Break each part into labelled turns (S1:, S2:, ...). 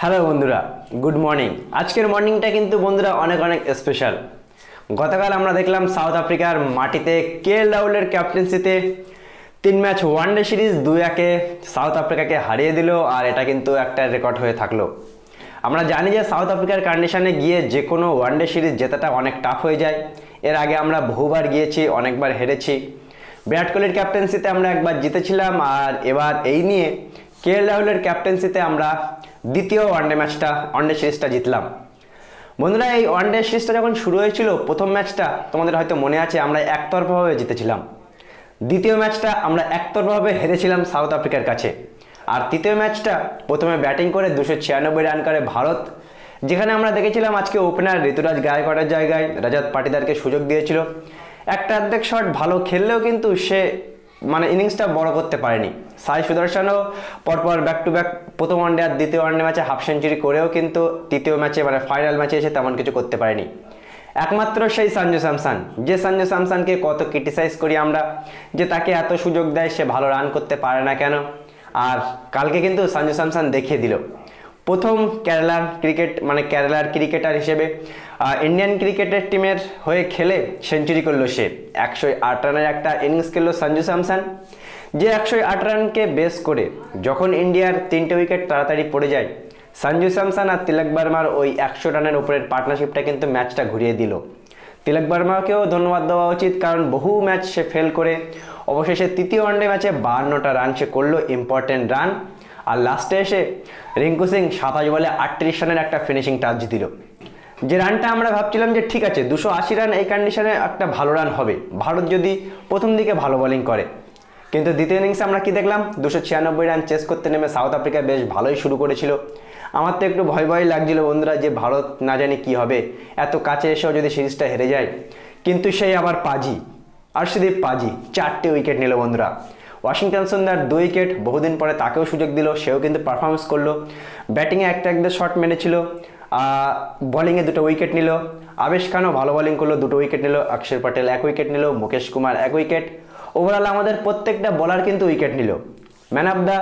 S1: Hello বন্ধুরা, good morning. আজকের মর্নিংটা কিন্তু বন্ধুরা অনেক অনেক স্পেশাল। গতকাল আমরা দেখলাম সাউথ আফ্রিকার মাটিতে কেএল রাহুলের ক্যাপ্টেন্সিতে 3 ম্যাচ ওয়ানডে সিরিজ 2-1 সাউথ আফ্রিকাকে হারিয়ে দিল, আর এটা কিন্তু একটা রেকর্ড হয়ে থাকলো। আমরা জানি যে সাউথ আফ্রিকার কন্ডিশনে গিয়ে যে কোনো ওয়ানডে সিরিজ জেতাটা অনেক টাফ হয়ে যায়। এর আগে আমরা বহুবার গিয়েছি, অনেকবার হেরেছি। বিরাট কোহলির ক্যাপ্টেন্সিতে আমরা একবার জিতেছিলাম, আর এবার এই নিয়ে কেএল রাহুলের ক্যাপ্টেন্সিতে আমরা দ্বিতীয় ওয়ানডে সিরিজটা জিতলাম। বন্ধুরা, এই ওয়ানডে সিরিজটা যখন শুরু হয়েছিল, প্রথম ম্যাচটা তোমাদের হয়তো মনে আছে আমরা একতরফাভাবে জিতেছিলাম। দ্বিতীয় ম্যাচটা আমরা একতরফাভাবে হেরেছিলাম সাউথ আফ্রিকার কাছে। আর তৃতীয় ম্যাচটা প্রথমে ব্যাটিং করে 296 রান করে ভারত, যেখানে আমরা দেখেছিলাম আজকে ওপেনার ঋতুরাজ গায়কোয়াড়ের জায়গায় রাজাত পাটিদারকে সুযোগ দিয়েছিল। একটা অর্ধেক শট ভালো খেললেও কিন্তু সে ইনিংসটা বড় করতে পারেনি। সাই সুদর্শনও পরপর ব্যাক টু ব্যাক প্রথম ওয়ানডে আর দ্বিতীয় ওয়ানডে ম্যাচে হাফ সেঞ্চুরি করেও কিন্তু তৃতীয় ম্যাচে ফাইনাল ম্যাচে এসে তেমন কিছু করতে পারেনি। একমাত্র সেই সঞ্জু স্যামসন, যে সঞ্জু স্যামসনকে কত ক্রিটিসাইজ করি আমরা, যে তাকে এত সুযোগ দেয়, সে ভালো রান করতে পারে না কেন। আর কালকে কিন্তু সঞ্জু স্যামসন দেখিয়ে দিল। প্রথম কেরালার ক্রিকেটার হিসেবে ইন্ডিয়ান ক্রিকেটের টিমের হয়ে খেলে সেঞ্চুরি করলো সে। 108 রানের একটা ইনিংস খেললো সঞ্জু স্যামসন, যে 108 রানকে বেস করে যখন ইন্ডিয়ার 3টে উইকেট তাড়াতাড়ি পড়ে যায়, সঞ্জু স্যামসন আর তিলক বর্মার ওই 100 রানের উপরের পার্টনারশিপটা কিন্তু ম্যাচটা ঘুরিয়ে দিল। তিলক বর্মাকেও ধন্যবাদ দেওয়া উচিত, কারণ বহু ম্যাচ সে ফেল করে অবশেষে তৃতীয় ওয়ানডে ম্যাচে 52টা রান সে করলো, ইম্পর্টেন্ট রান। আর লাস্টে এসে রিঙ্কু সিং 27 বলে 38 রানের একটা ফিনিশিং টাচ দিল। যে রানটা আমরা ভাবছিলাম যে ঠিক আছে 280 রান এই কন্ডিশনে একটা ভালো রান হবে ভারত যদি প্রথম দিকে ভালো বোলিং করে। কিন্তু দ্বিতীয় ইনিংসে আমরা কি দেখলাম, 296 রান চেস করতে নেমে সাউথ আফ্রিকা বেশ ভালোই শুরু করেছিল। আমার তো একটু ভয় ভয় লাগছিল বন্ধুরা, যে ভারত না জানি কি হবে, এত কাছে এসেও যদি সিরিজটা হেরে যায়। কিন্তু সেই আবার আর্শদীপ পাজি 4টে উইকেট নিল বন্ধুরা। ওয়াশিংটন সুন্দর 2 উইকেট, বহুদিন পরে তাকেও সুযোগ দিল, সেও কিন্তু পারফরমেন্স করলো। ব্যাটিংয়ে একটা শট মেরেছিল, বোলিংয়ে 2টো উইকেট নিল। আবেশ খানও ভালো বোলিং করলো, 2টো উইকেট নিল। অক্ষর পটেল 1 উইকেট নিল, মুকেশ কুমার 1 উইকেট। ওভারঅল আমাদের প্রত্যেকটা বলার কিন্তু উইকেট নিল। ম্যান অফ দ্য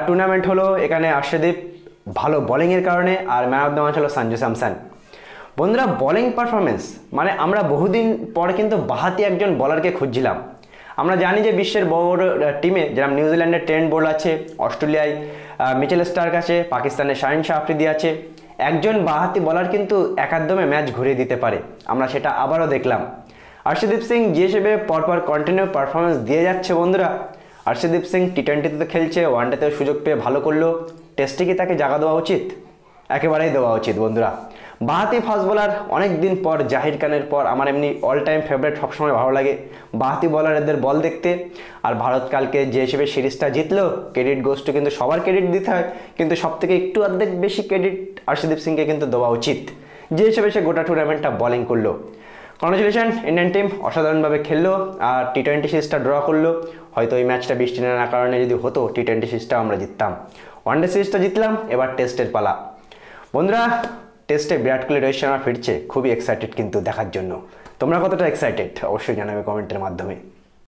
S1: টুর্নামেন্ট হলো এখানে আর্শদীপ, ভালো বোলিংয়ের কারণে। আর ম্যান অফ দ্য ম্যাচ হলো সঞ্জু স্যামসন। বন্ধুরা, বোলিং পারফরমেন্স আমরা বহুদিন পর কিন্তু বাহাতি একজন বলারকে খুঁজছিলাম। আমরা জানি যে বিশ্বের বড় বড় টিমে যেরকম নিউজিল্যান্ডের ট্রেন্ট বোল্ট আছে, অস্ট্রেলিয়ায় মিচেল স্টার্ক আছে, পাকিস্তানের শাহিন শাহ আফ্রিদি আছে। একজন বাহাতি বলার কিন্তু একাদমে ম্যাচ ঘুরিয়ে দিতে পারে, আমরা সেটা আবারও দেখলাম। আর্শদীপ সিং যে হিসেবে পরপর কন্টিনিউ পারফরমেন্স দিয়ে যাচ্ছে বন্ধুরা। আর্শদীপ সিং টি20তে তো খেলছে, ওয়ানডেতেও সুযোগ পেয়ে ভালো করলো। টেস্টে কি তাকে জায়গা দেওয়া উচিত? একেবারেই দেওয়া উচিত বন্ধুরা। বাহাতি ফাস্ট বোলার অনেক দিন পর, জাহির খানের পর আমার এমনি অল টাইম ফেভারিট, সবসময় ভালো লাগে বাহাতি বলারদের বল দেখতে। আর ভারত কালকে যে হিসেবে সিরিজটা জিতলো, ক্রেডিট গোস টু, কিন্তু সবার ক্রেডিট দিতে হয়, কিন্তু সব থেকে একটু অর্ধেক বেশি ক্রেডিট আর্শদীপ সিংকে কিন্তু দেওয়া উচিত, যে হিসেবে সে গোটা টুর্নামেন্টটা বোলিং করলো। কংগ্রাচুলেশন, ইন্ডিয়ান টিম অসাধারণভাবে খেললো আর টি20 সিরিজটা ড্র করলো। হয়তো এই ম্যাচটা বৃষ্টি না কারণে যদি হতো, টি20 সিরিজটা আমরা জিততাম। ওয়ানডে সিরিজটা জিতলাম, এবার টেস্টের পালা। বন্ধুরা, টেস্টে বিরাট কোহলি, রোহিত শর্মা ফিরছে, খুবই এক্সাইটেড কিন্তু দেখার জন্য। তোমরা কতটা এক্সাইটেড অবশ্যই জানাবে কমেন্টের মাধ্যমে।